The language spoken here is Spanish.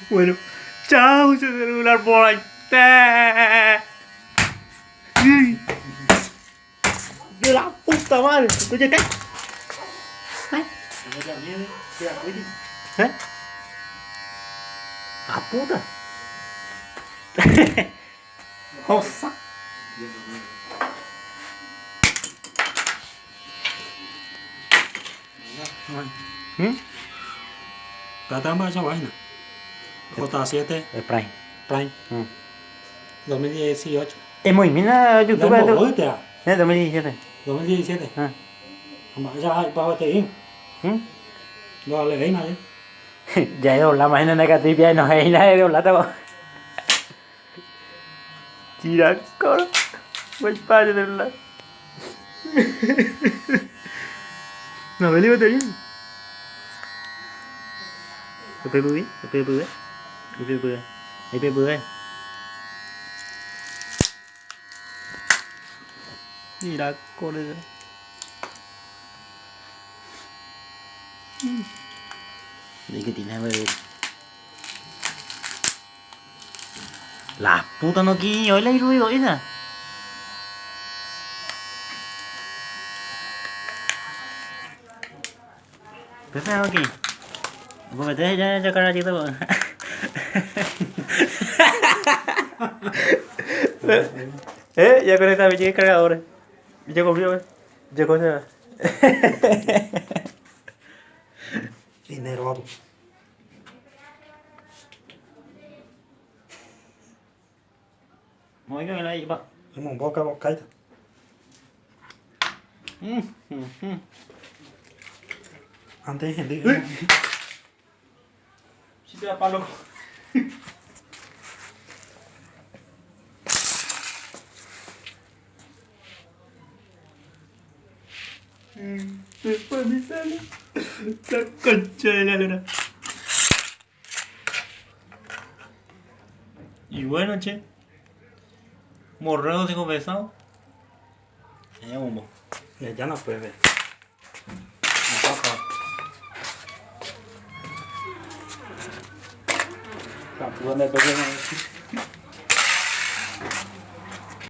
Bueno, chao, celular por ahí. De la puta madre, oye, ¿qué? ¿Eh? A puta. Josa. Caramba esa vaina. J7 Prime. Prime 2018. Em mira YouTube Đang tu. bỏ hết à? Nè, 2017. 2017. Ha. Mà ra bao tiền? Lo lấy này. Ya he la máquina negativa y no hay nada de la tabo. Tira cor. Voy para de la. No me libo bien. Cái bự cái bự cái bự cái bự Tira cor. Đấy cái tí này về. La puta no quiere hoy la ruido esa. Pepe aquí. Porque te ya cara chito. Ya con esta bici cargadora. Yo compré, yo compré. Dinero alto. Mỗi cái này bạn. Nhưng mà bỏ cái cái. Antes gente. Si te da palo. Después me sale la concha de la luna. Y bueno, che. Morreo sin confesado. Ya bombo. Ya no puede ver. Captura de pequeño.